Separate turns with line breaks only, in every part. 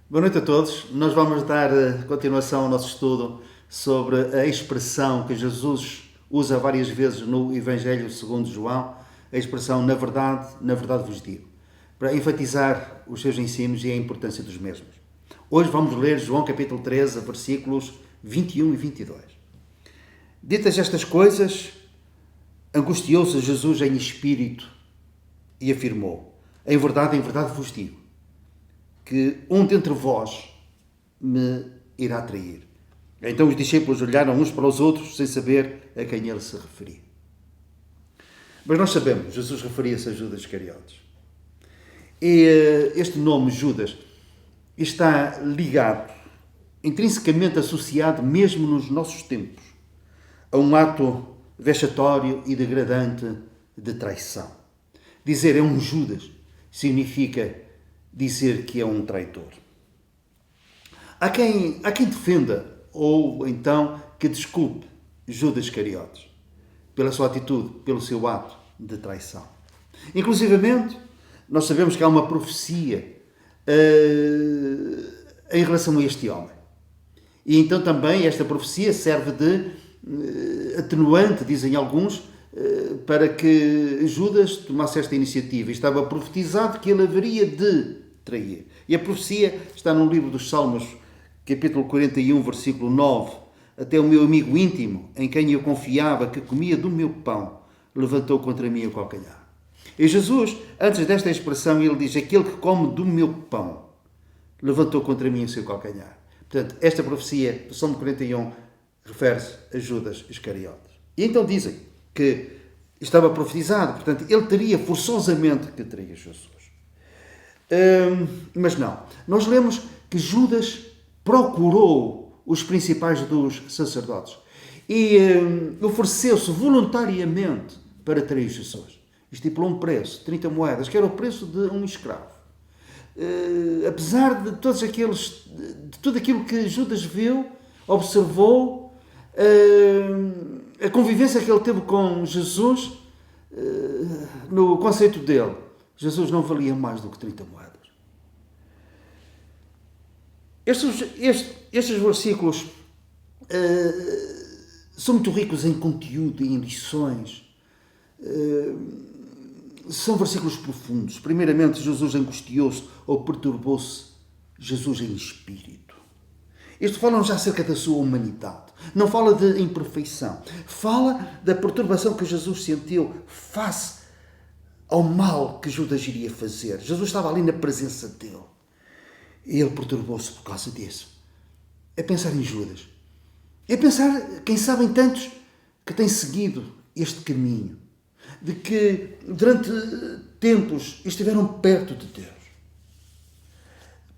Boa noite a todos. Nós vamos dar continuação ao nosso estudo sobre a expressão que Jesus usa várias vezes no Evangelho segundo João, a expressão na verdade vos digo, para enfatizar os seus ensinos e a importância dos mesmos. Hoje vamos ler João capítulo 13, versículos 21 e 22. Ditas estas coisas, angustiou-se Jesus em espírito e afirmou: em verdade vos digo, que um dentre vós me irá trair. Então os discípulos olharam uns para os outros sem saber a quem ele se referia. Mas nós sabemos, Jesus referia-se a Judas Iscariotes. E este nome, Judas, está ligado, intrinsecamente associado, mesmo nos nossos tempos, a um ato vexatório e degradante de traição. Dizer é um Judas significa dizer que é um traidor. Há quem defenda, ou então que desculpe Judas Iscariotes pela sua atitude, pelo seu ato de traição. Inclusivamente, nós sabemos que há uma profecia em relação a este homem. E então também esta profecia serve de atenuante, dizem alguns, para que Judas tomasse esta iniciativa. E estava profetizado que ele haveria de trair. E a profecia está no livro dos Salmos, capítulo 41, versículo 9. Até o meu amigo íntimo, em quem eu confiava que comia do meu pão, levantou contra mim o calcanhar. E Jesus, antes desta expressão, ele diz: aquele que come do meu pão, levantou contra mim o seu calcanhar. Portanto, esta profecia do Salmo 41 refere-se a Judas Iscariotes. E então dizem que estava profetizado, portanto, ele teria forçosamente que trair Jesus. Mas não. Nós lemos que Judas procurou os principais dos sacerdotes e ofereceu-se voluntariamente para trair Jesus. Estipulou um preço, 30 moedas, que era o preço de um escravo. Apesar de tudo aquilo que Judas viu, observou, a convivência que ele teve com Jesus, no conceito dele, Jesus não valia mais do que 30 moedas. Estes versículos são muito ricos em conteúdo e em lições. São versículos profundos. Primeiramente, Jesus angustiou-se ou perturbou-se. Jesus em espírito. Isto fala já acerca da sua humanidade. Não fala de imperfeição. Fala da perturbação que Jesus sentiu face ao mal que Judas iria fazer. Jesus estava ali na presença dele. E ele perturbou-se por causa disso. É pensar em Judas. É pensar, quem sabe, em tantos que têm seguido este caminho. De que durante tempos estiveram perto de Deus.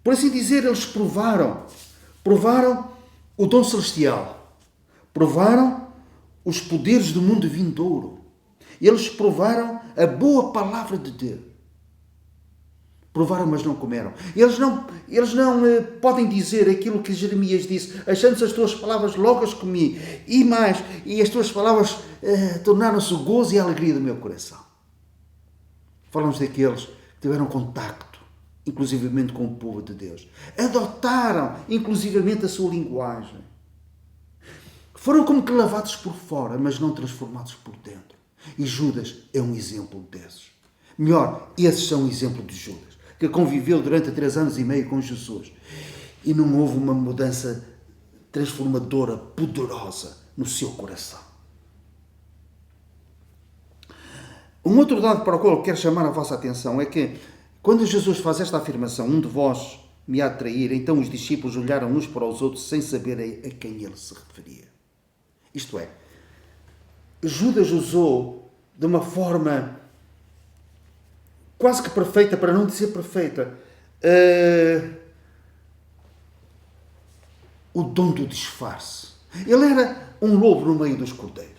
Por assim dizer, eles provaram o dom celestial. Provaram os poderes do mundo vindouro. Eles provaram a boa palavra de Deus. Provaram, mas não comeram. Eles não podem dizer aquilo que Jeremias disse: achando-se as tuas palavras, logo as comi. E mais, e as tuas palavras tornaram-se o gozo e a alegria do meu coração. Falamos daqueles que tiveram contacto, inclusivamente com o povo de Deus. Adotaram, inclusivamente, a sua linguagem. Foram como que lavados por fora, mas não transformados por dentro. E Judas é um exemplo desses. Melhor, esses são um exemplo de Judas, que conviveu durante 3 anos e meio com Jesus. E não houve uma mudança transformadora, poderosa no seu coração. Um outro dado para o qual eu quero chamar a vossa atenção é que, quando Jesus faz esta afirmação, um de vós me há de trair, então os discípulos olharam uns para os outros sem saber a quem ele se referia. Isto é, Judas usou de uma forma quase que perfeita, para não dizer perfeita, o dom do disfarce. Ele era um lobo no meio dos cordeiros.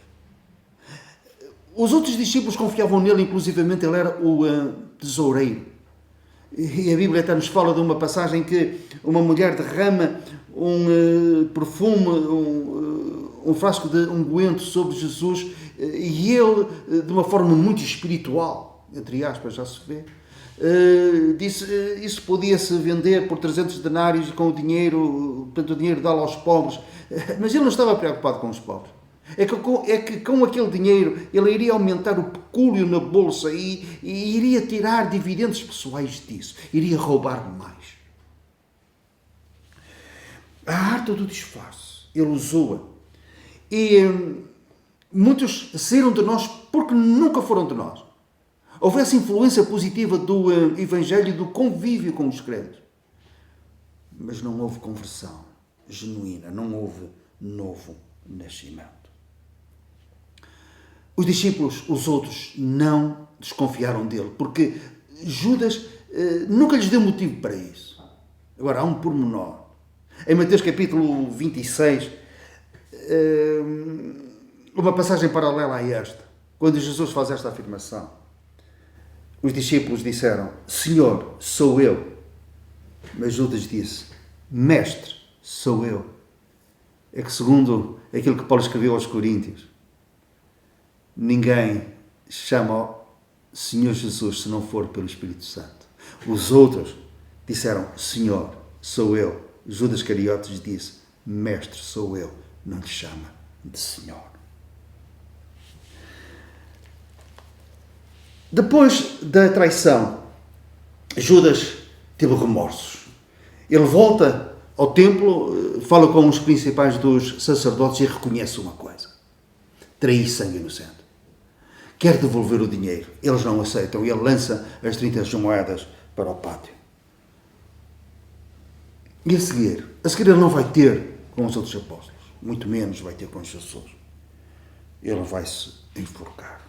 Os outros discípulos confiavam nele, inclusivamente ele era o tesoureiro. E a Bíblia até nos fala de uma passagem que uma mulher derrama um perfume, um frasco de unguento sobre Jesus, e ele, de uma forma muito espiritual, entre aspas, já se vê, disse isso podia-se vender por 300 denários e com o dinheiro, portanto o dinheiro dá-lo aos pobres. Mas ele não estava preocupado com os pobres. É que com aquele dinheiro ele iria aumentar o pecúlio na bolsa e iria tirar dividendos pessoais disso. Iria roubar mais. A arte do disfarce, ele usou-a. E muitos saíram de nós porque nunca foram de nós. Houve essa influência positiva do Evangelho e do convívio com os crentes. Mas não houve conversão genuína, não houve novo nascimento. Os discípulos, os outros, não desconfiaram dele, porque Judas nunca lhes deu motivo para isso. Agora, há um pormenor. Em Mateus capítulo 26, uma passagem paralela a esta, quando Jesus faz esta afirmação. Os discípulos disseram, Senhor, sou eu. Mas Judas disse, Mestre, sou eu. É que segundo aquilo que Paulo escreveu aos Coríntios, ninguém chama ao Senhor Jesus se não for pelo Espírito Santo. Os outros disseram, Senhor, sou eu. Judas Cariotes disse, Mestre, sou eu. Não te chama de Senhor. Depois da traição, Judas teve remorsos. Ele volta ao templo, fala com os principais dos sacerdotes e reconhece uma coisa. Traí sangue inocente. Quer devolver o dinheiro. Eles não aceitam e ele lança as 30 moedas para o pátio. E a seguir ele não vai ter com os outros apóstolos. Muito menos vai ter com Jesus. Ele vai se enforcar.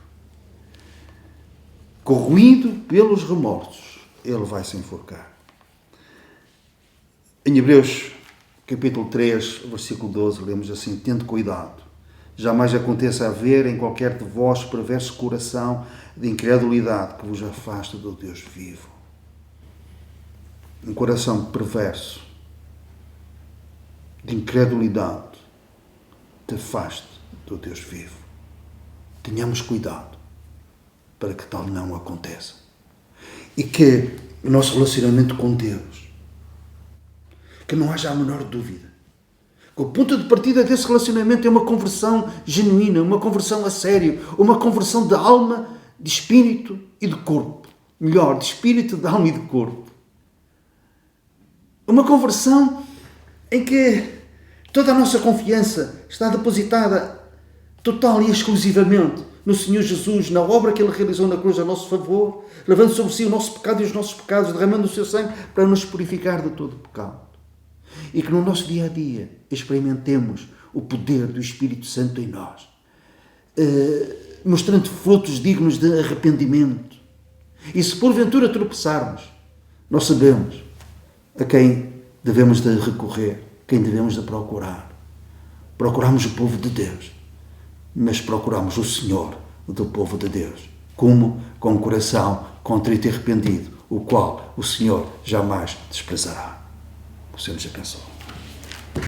Corroído pelos remorsos, ele vai se enforcar. Em Hebreus, capítulo 3, versículo 12, lemos assim, tende cuidado. Jamais aconteça haver em qualquer de vós perverso coração de incredulidade que vos afaste do Deus vivo. Um coração perverso de incredulidade te afaste do Deus vivo. Tenhamos cuidado para que tal não aconteça. E que o nosso relacionamento com Deus, que não haja a menor dúvida, que o ponto de partida desse relacionamento é uma conversão genuína, uma conversão a sério, uma conversão de alma, de espírito e de corpo. Melhor, de espírito, de alma e de corpo. Uma conversão em que toda a nossa confiança está depositada total e exclusivamente no Senhor Jesus, na obra que Ele realizou na cruz a nosso favor, levando sobre si o nosso pecado e os nossos pecados, derramando o seu sangue para nos purificar de todo pecado. E que no nosso dia a dia experimentemos o poder do Espírito Santo em nós, mostrando frutos dignos de arrependimento. E se porventura tropeçarmos, nós sabemos a quem devemos de recorrer, quem devemos de procurar. Procuramos o povo de Deus, mas procuramos o Senhor do povo de Deus. Como? Com o coração contrito e arrependido, o qual o Senhor jamais desprezará. O Senhor nos abençoe.